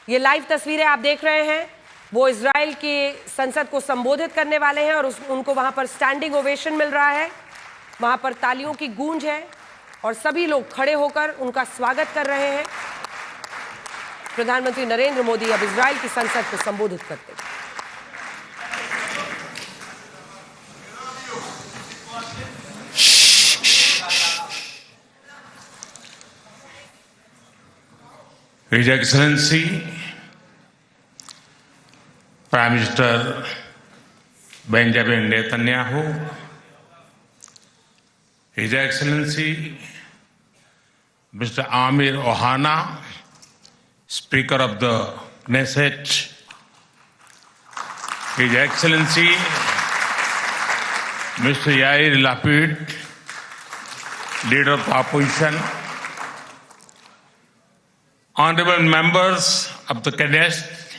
ये लाइव तस्वीरें आप देख रहे हैं, वो इजराइल की संसद को संबोधित करने वाले हैं और उनको वहां पर स्टैंडिंग ओवेशन मिल रहा है। वहां पर तालियों की गूंज है और सभी लोग खड़े होकर उनका स्वागत कर रहे हैं। प्रधानमंत्री नरेंद्र मोदी अब इजराइल की संसद को संबोधित करते हैं। His Excellency Prime Minister Benjamin Netanyahu, His Excellency Mr. Amir Ohana, Speaker of the Knesset, His Excellency Mr. Yair Lapid, Leader of the Opposition, Honorable members of the Knesset,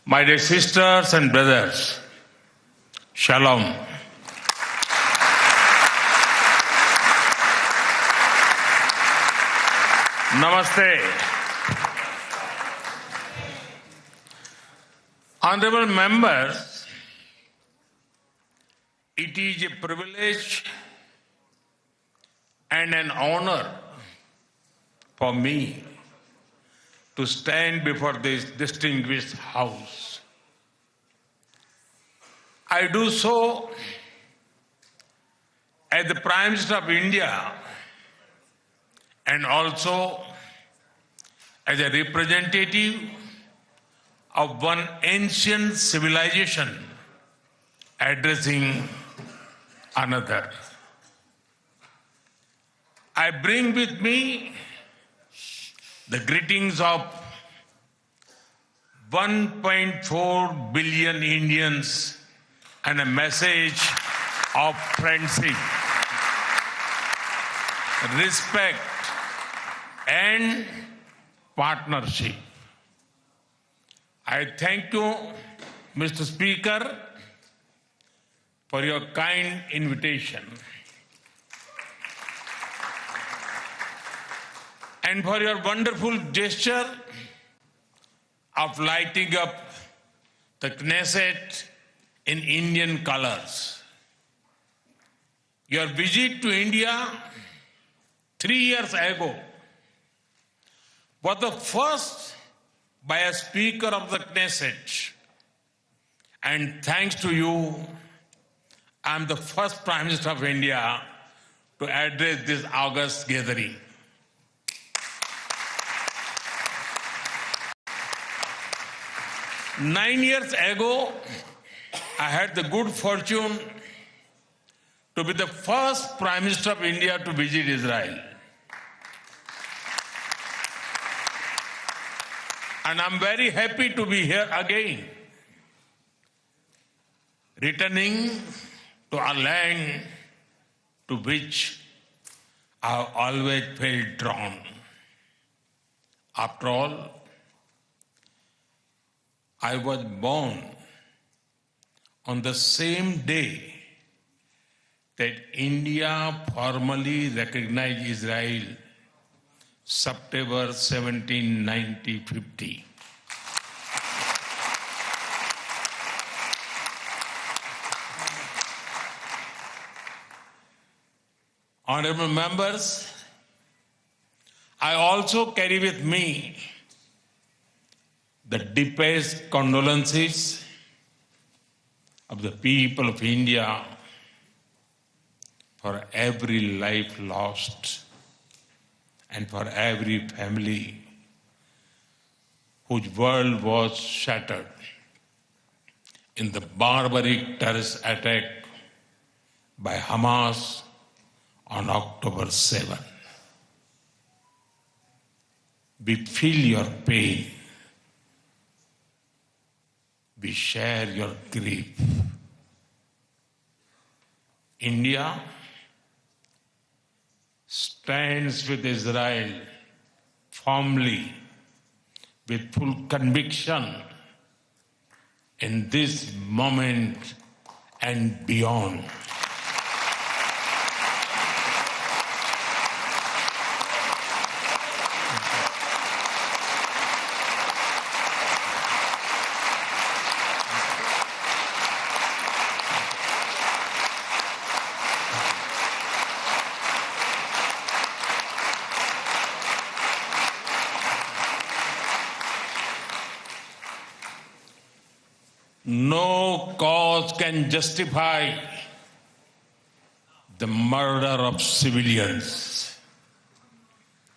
my dear sisters and brothers, Shalom. Namaste. Honorable members, it is a privilege and an honor for me to stand before this distinguished house. I do so as the Prime Minister of India and also as a representative of one ancient civilization addressing another. I bring with me the greetings of 1.4 billion Indians and a message of friendship, respect, and partnership. I thank you, Mr. Speaker, for your kind invitation and for your wonderful gesture of lighting up the Knesset in Indian colors. Your visit to India 3 years ago was the first by a Speaker of the Knesset, and thanks to you, I am the first Prime Minister of India to address this august gathering. 9 years ago, I had the good fortune to be the first Prime Minister of India to visit Israel. And I'm very happy to be here again, returning to a land to which I have always felt drawn. After all, I was born on the same day that India formally recognized Israel, September 17, 1950. Honorable members, I also carry with me the deepest condolences of the people of India for every life lost and for every family whose world was shattered in the barbaric terrorist attack by Hamas on October 7. We feel your pain. We share your grief. India stands with Israel firmly, with full conviction in this moment and beyond. No cause can justify the murder of civilians.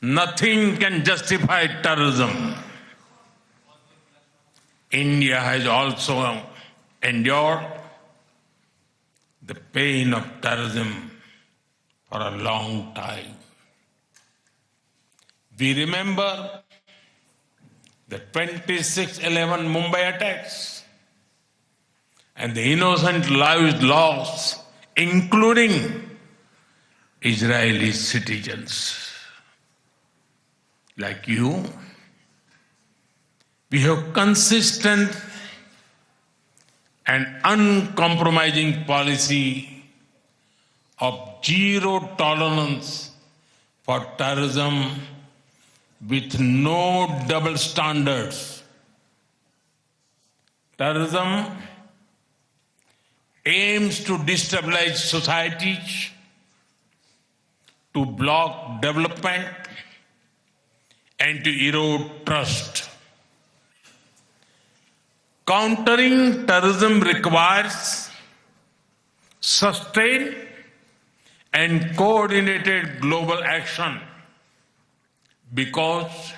Nothing can justify terrorism. India has also endured the pain of terrorism for a long time. We remember the 26/11 Mumbai attacks and the innocent lives lost, including Israeli citizens. Like you, we have consistent and uncompromising policy of zero tolerance for terrorism with no double standards. Terrorism aims to destabilize societies, to block development, and to erode trust. Countering terrorism requires sustained and coordinated global action because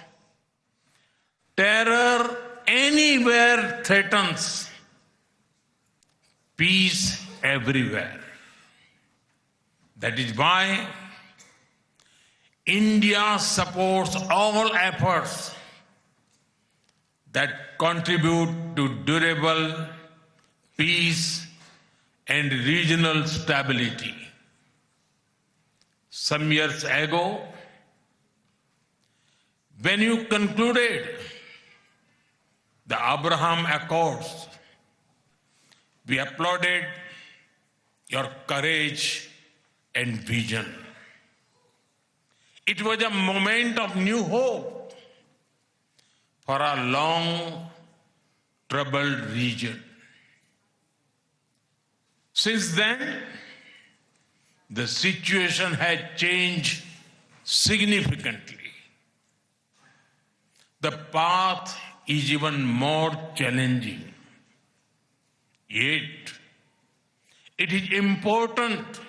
terror anywhere threatens peace everywhere. That is why India supports all efforts that contribute to durable peace and regional stability. Some years ago, when you concluded the Abraham Accords, we applauded your courage and vision. It was a moment of new hope for a long troubled region. Since then, the situation has changed significantly. The path is even more challenging. Yet, it is important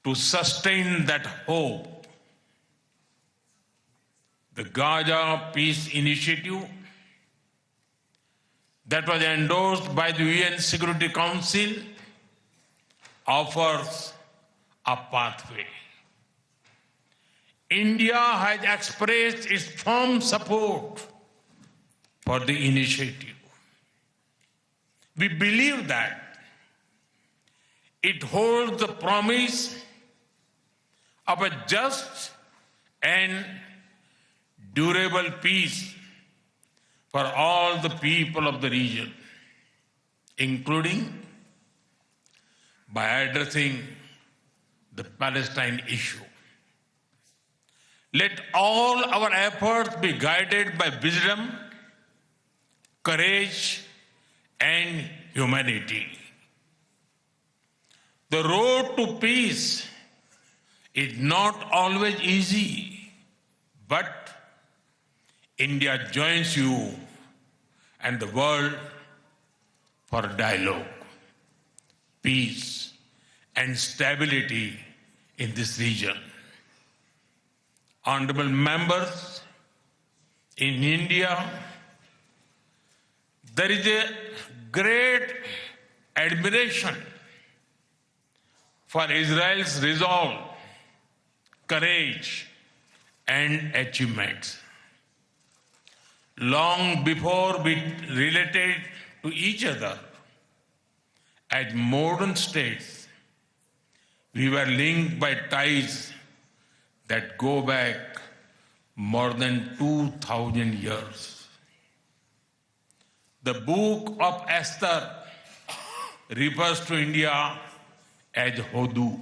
to sustain that hope. The Gaza Peace Initiative that was endorsed by the UN Security Council offers a pathway. India has expressed its firm support for the initiative. We believe that it holds the promise of a just and durable peace for all the people of the region, including by addressing the Palestine issue. Let all our efforts be guided by wisdom, courage, and humanity. The road to peace is not always easy, but India joins you and the world for dialogue, peace, and stability in this region. Honorable members, in India, there is a great admiration for Israel's resolve, courage, and achievements. Long before we related to each other as modern states, we were linked by ties that go back more than 2,000 years. The book of Esther refers to India as Hodu.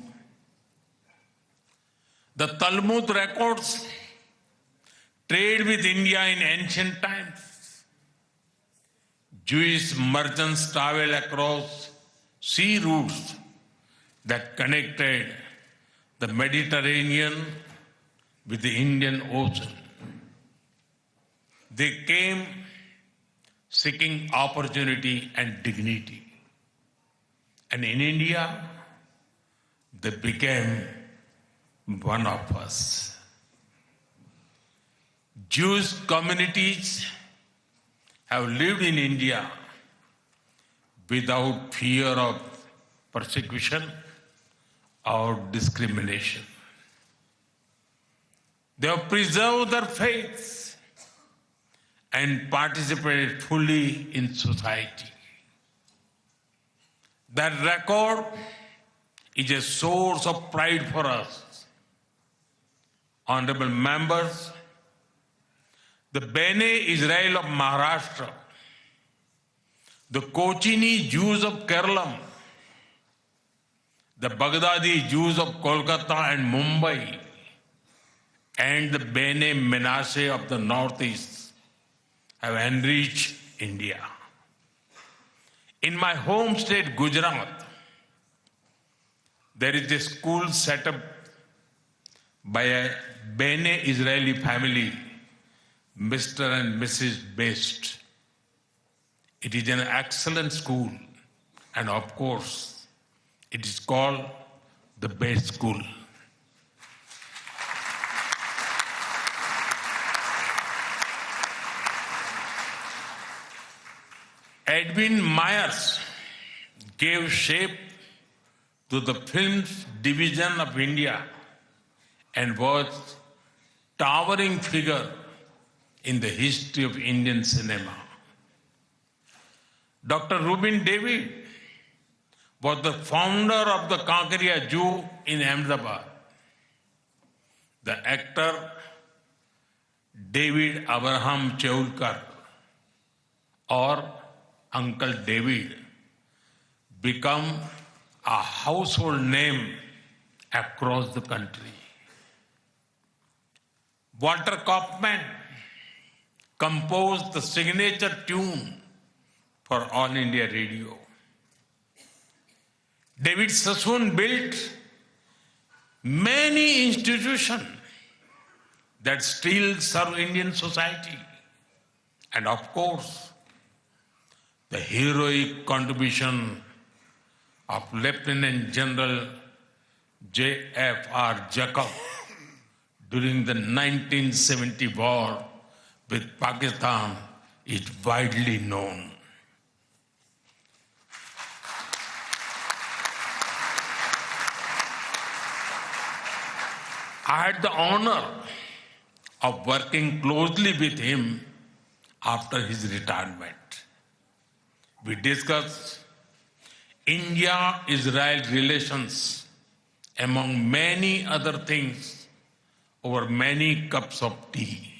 The Talmud records trade with India in ancient times. Jewish merchants traveled across sea routes that connected the Mediterranean with the Indian Ocean. They came seeking opportunity and dignity. And in India, they became one of us. Jewish communities have lived in India without fear of persecution or discrimination. They have preserved their faith and participated fully in society. That record is a source of pride for us. Honorable members, the Bene Israel of Maharashtra, the Kochini Jews of Kerala, the Baghdadi Jews of Kolkata and Mumbai, and the Bene Menashe of the Northeast have enriched India. In my home state, Gujarat, there is a school set up by a Bene Israeli family, Mr. and Mrs. Best. It is an excellent school, and of course, it is called the Best School. Edwin Myers gave shape to the film's division of India and was a towering figure in the history of Indian cinema. Dr. Rubin David was the founder of the Kankaria Zoo in Ahmedabad. The actor David Abraham Cheulkar, or Uncle David, become a household name across the country. Walter Kaufman composed the signature tune for All India Radio. David Sassoon built many institutions that still serve Indian society. And of course, the heroic contribution of Lieutenant General J.F.R. Jacob during the 1970 war with Pakistan is widely known. I had the honor of working closely with him after his retirement. We discussed India-Israel relations, among many other things, over many cups of tea.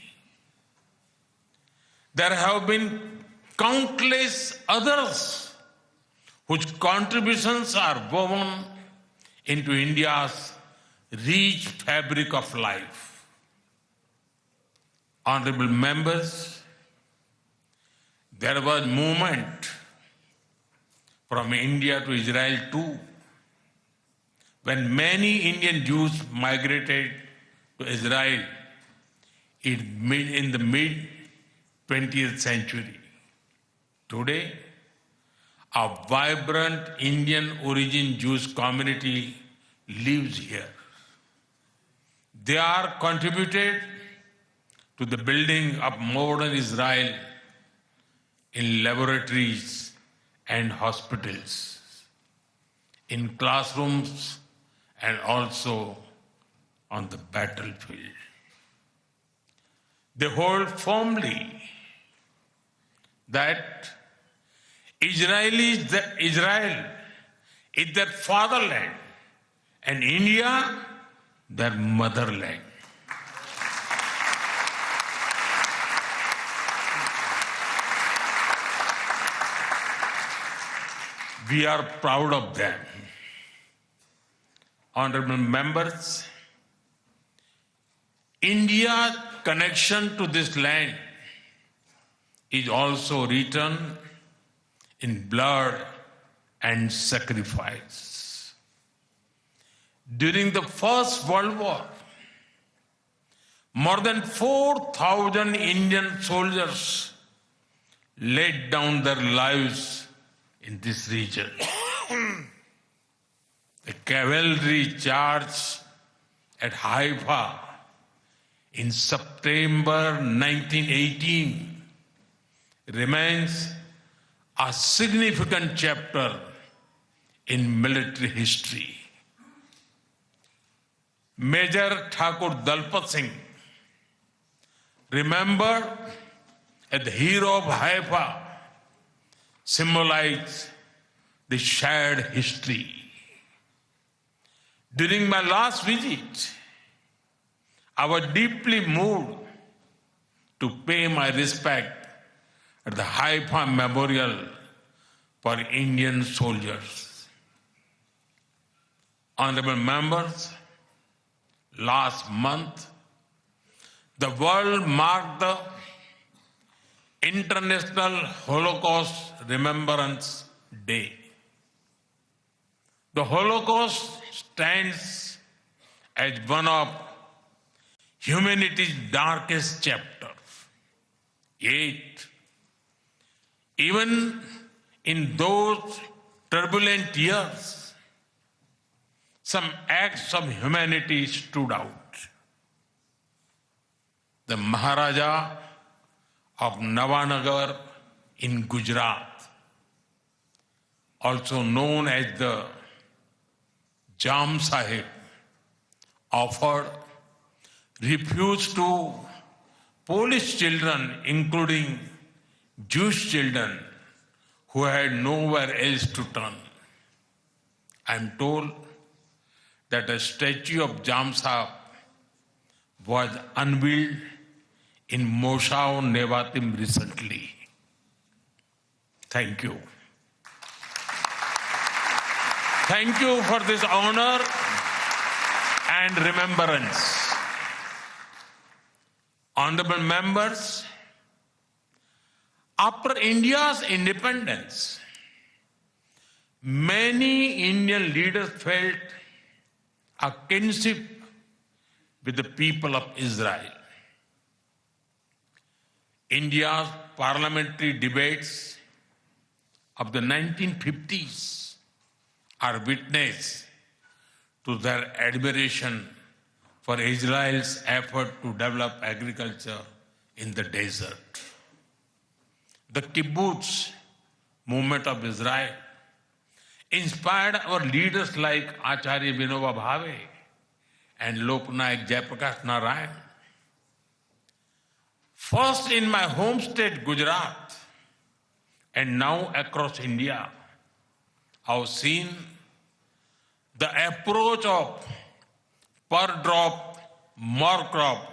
There have been countless others whose contributions are woven into India's rich fabric of life. Honorable members, there was movement from India to Israel too, when many Indian Jews migrated to Israel in the mid-20th century. Today, a vibrant Indian origin Jewish community lives here. They are contributed to the building of modern Israel in laboratories and hospitals, in classrooms, and also on the battlefield. They hold firmly that Israel is their fatherland and India their motherland. We are proud of them. Honorable members, India's connection to this land is also written in blood and sacrifice. During the First World War, more than 4,000 Indian soldiers laid down their lives in this region. The cavalry charge at Haifa in September 1918 remains a significant chapter in military history. Major Thakur Dalpat Singh, remembered as the hero of Haifa, symbolized the shared history. During my last visit, I was deeply moved to pay my respect at the Haifa Memorial for Indian soldiers. Honorable members, last month, the world marked the International Holocaust Remembrance Day. The Holocaust stands as one of humanity's darkest chapters. Yet, even in those turbulent years, some acts of humanity stood out. The Maharaja of Navanagar in Gujarat, also known as the Jam Sahib, offered refuge to Polish children, including Jewish children who had nowhere else to turn. I am told that a statue of Jam Sahib was unveiled in Moshav Nevatim recently. Thank you. Thank you for this honor and remembrance. Honorable members, after India's independence, many Indian leaders felt a kinship with the people of Israel. India's parliamentary debates of the 1950s are witness to their admiration for Israel's effort to develop agriculture in the desert. The kibbutz movement of Israel inspired our leaders like Acharya Vinoba Bhave and Loknayak Jayaprakash Narayan. First in my home state, Gujarat, and now across India, I've seen the approach of per drop, more crop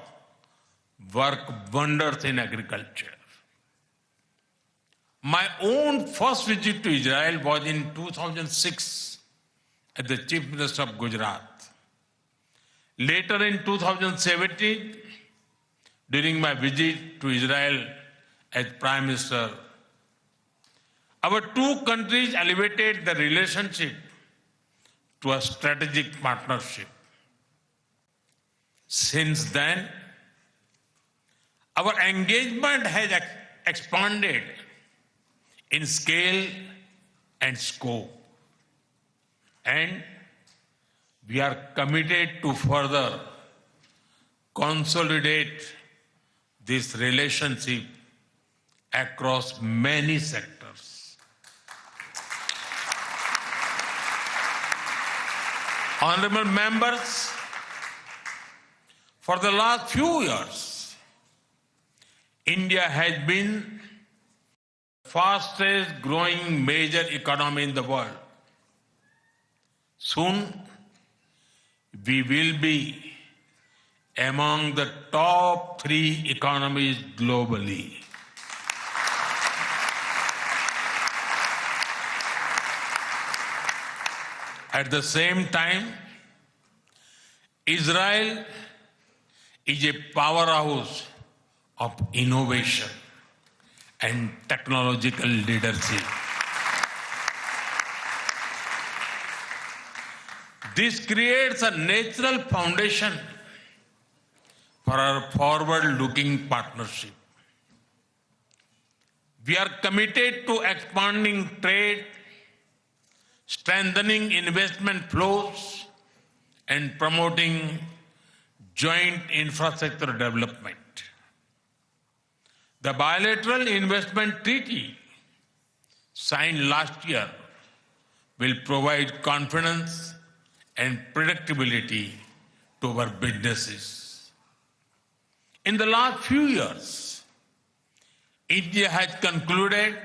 work wonders in agriculture. My own first visit to Israel was in 2006 as the Chief Minister of Gujarat. Later in 2017, during my visit to Israel as Prime Minister, our two countries elevated the relationship to a strategic partnership. Since then, our engagement has expanded in scale and scope, and we are committed to further consolidate this relationship across many sectors. Honorable members, for the last few years, India has been the fastest growing major economy in the world. Soon, we will be among the top 3 economies globally. At the same time, Israel is a powerhouse of innovation and technological leadership. This creates a natural foundation for our forward-looking partnership. We are committed to expanding trade, strengthening investment flows, and promoting joint infrastructure development. The bilateral investment treaty signed last year will provide confidence and predictability to our businesses. In the last few years, India has concluded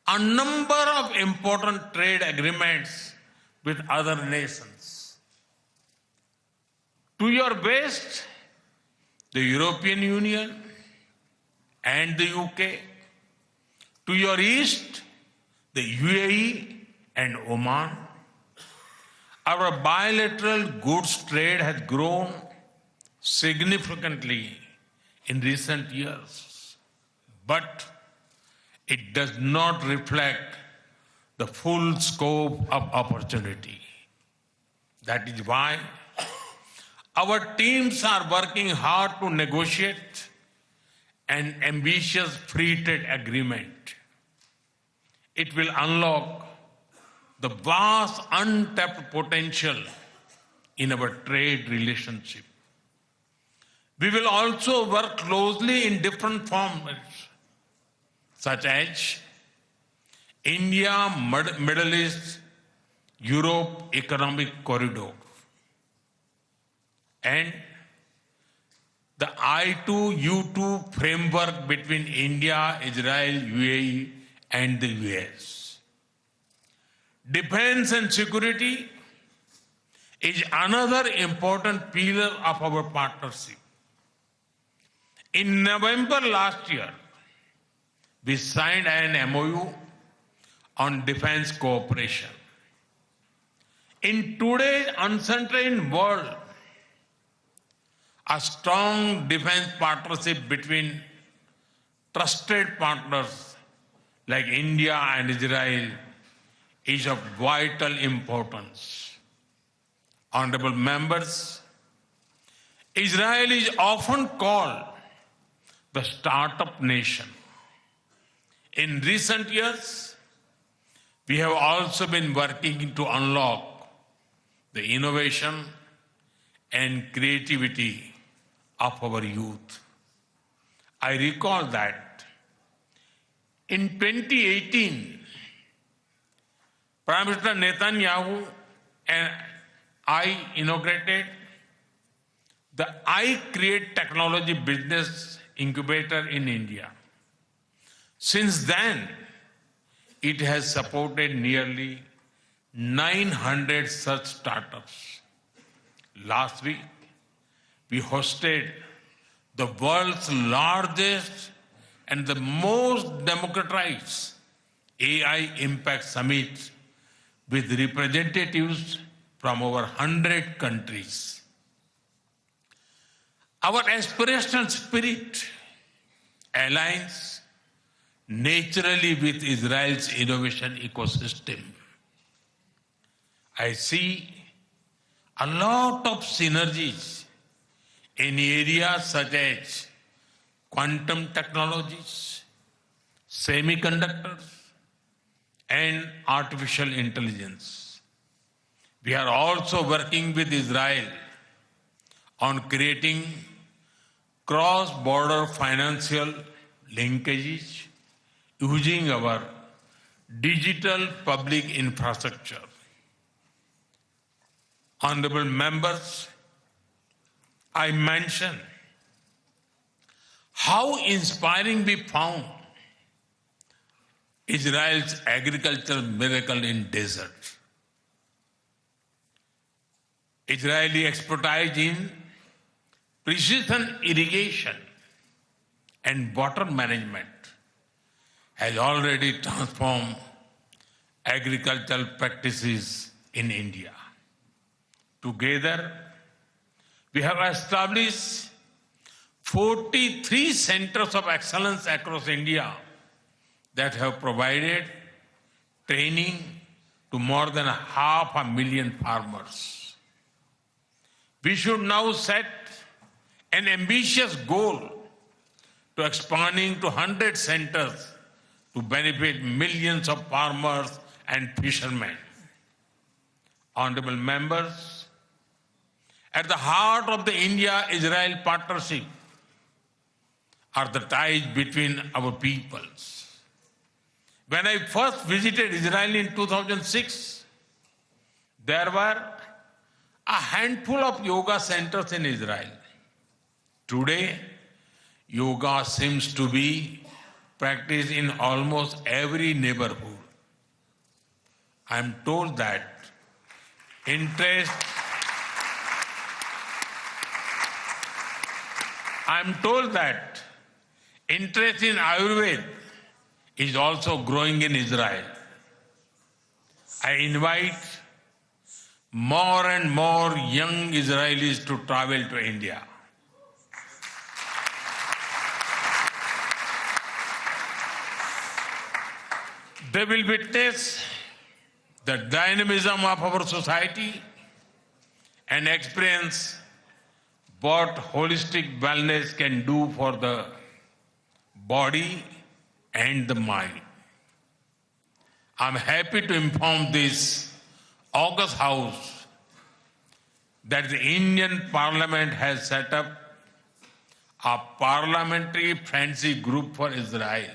a number of important trade agreements with other nations. To your west, the European Union and the UK. To your east, the UAE and Oman. Our bilateral goods trade has grown significantly in recent years, but it does not reflect the full scope of opportunity. That is why our teams are working hard to negotiate an ambitious free trade agreement. It will unlock the vast untapped potential in our trade relationship. We will also work closely in different formats, such as India, Middle East, Europe Economic Corridor, and the I2U2 framework between India, Israel, UAE, and the US. Defense and security is another important pillar of our partnership. In November last year, we signed an MOU on defense cooperation. In today's uncertain world, a strong defense partnership between trusted partners like India and Israel is of vital importance. Honorable members, Israel is often called the startup nation. In recent years, we have also been working to unlock the innovation and creativity of our youth. I recall that in 2018, Prime Minister Netanyahu and I inaugurated the I Create Technology Business Incubator in India. Since then, it has supported nearly 900 such startups. Last week, we hosted the world's largest and the most democratized AI Impact Summit with representatives from over 100 countries. Our aspirational spirit aligns naturally with Israel's innovation ecosystem. I see a lot of synergies in areas such as quantum technologies, semiconductors, and artificial intelligence. We are also working with Israel on creating cross-border financial linkages using our digital public infrastructure. Honorable members, I mentioned how inspiring we found Israel's agricultural miracle in desert. Israeli expertise in precision irrigation and water management has already transformed agricultural practices in India. Together, we have established 43 centers of excellence across India that have provided training to more than 500,000 farmers. We should now set an ambitious goal to expanding to 100 centers to benefit millions of farmers and fishermen. Honorable members, at the heart of the India-Israel partnership are the ties between our peoples. When I first visited Israel in 2006, there were a handful of yoga centers in Israel. Today, yoga seems to be practiced in almost every neighborhood. I am told that interest in Ayurveda is also growing in Israel. I invite more and more young Israelis to travel to India. They will witness the dynamism of our society and experience what holistic wellness can do for the body and the mind. I'm happy to inform this August House that the Indian Parliament has set up a parliamentary friendship group for Israel.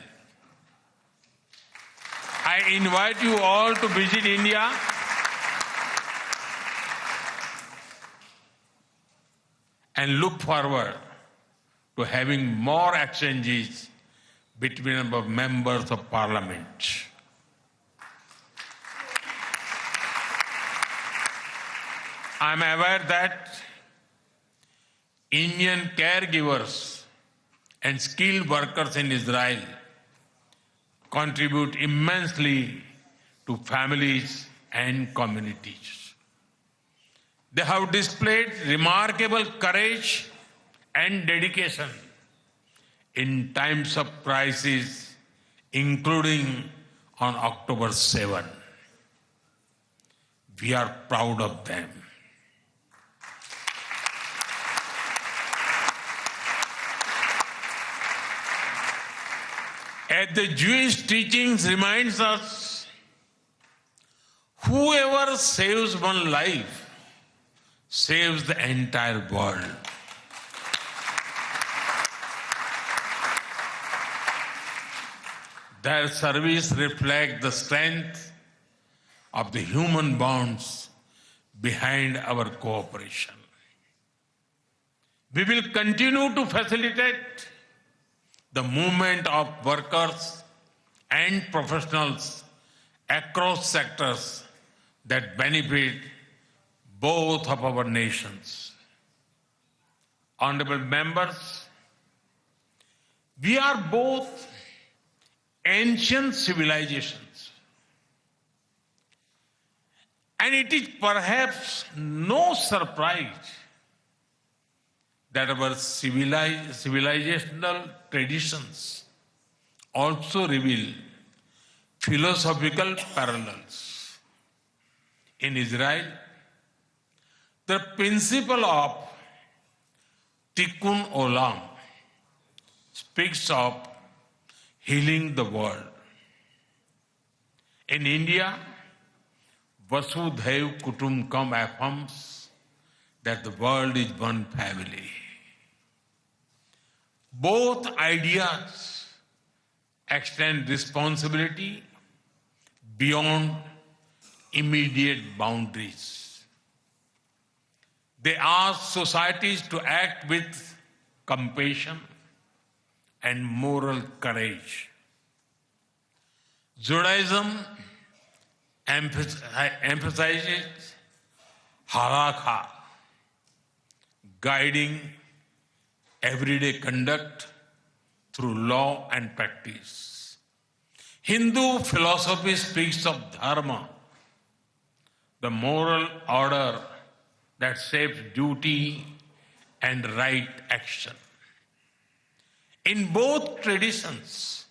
I invite you all to visit India and look forward to having more exchanges between our members of parliament. I am aware that Indian caregivers and skilled workers in Israel contribute immensely to families and communities. They have displayed remarkable courage and dedication in times of crisis, including on October 7. We are proud of them. As the Jewish teachings reminds us, whoever saves one life saves the entire world. Their service reflects the strength of the human bonds behind our cooperation. We will continue to facilitate the movement of workers and professionals across sectors that benefit both of our nations. Honorable members, we are both ancient civilizations, and it is perhaps no surprise that our civilizational traditions also reveal philosophical parallels. In Israel, the principle of Tikkun Olam speaks of healing the world. In India, Vasudhaiv Kutumbakam affirms that the world is one family. Both ideas extend responsibility beyond immediate boundaries. They ask societies to act with compassion and moral courage. Judaism emphasizes halakha, guiding everyday conduct through law and practice. Hindu philosophy speaks of dharma, the moral order that shapes duty and right action. In both traditions,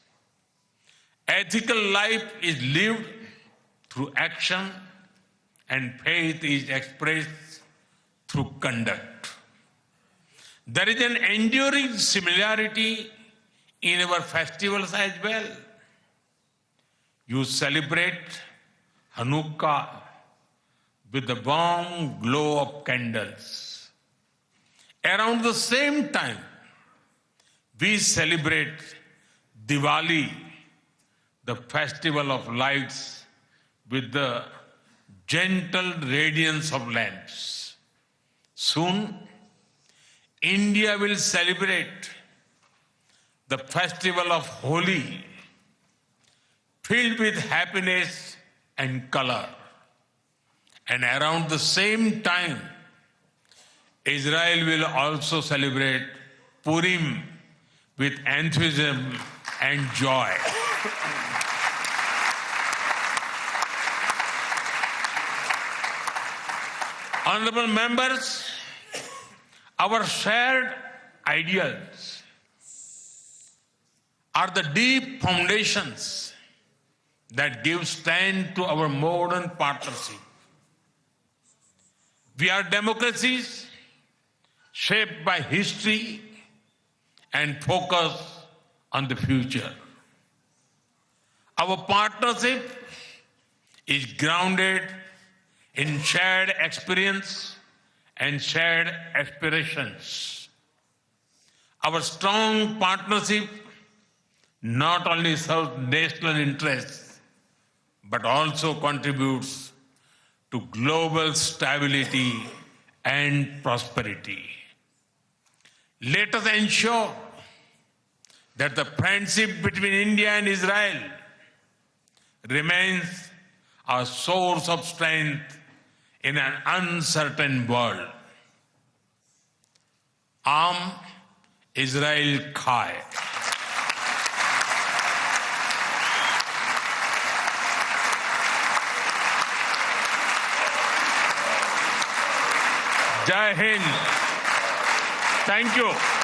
ethical life is lived through action and faith is expressed through conduct. There is an enduring similarity in our festivals as well. you celebrate Hanukkah with the warm glow of candles. Around the same time, we celebrate Diwali, the festival of lights, with the gentle radiance of lamps. Soon, India will celebrate the festival of Holi, filled with happiness and color. And around the same time, Israel will also celebrate Purim with enthusiasm and joy. Honorable members, our shared ideals are the deep foundations that give strength to our modern partnership. We are democracies shaped by history and focus on the future. Our partnership is grounded in shared experience and shared aspirations. Our strong partnership not only serves national interests, but also contributes to global stability and prosperity. Let us ensure that the friendship between India and Israel remains a source of strength in an uncertain world. Am Israel Chai. Jai Hind. Thank you.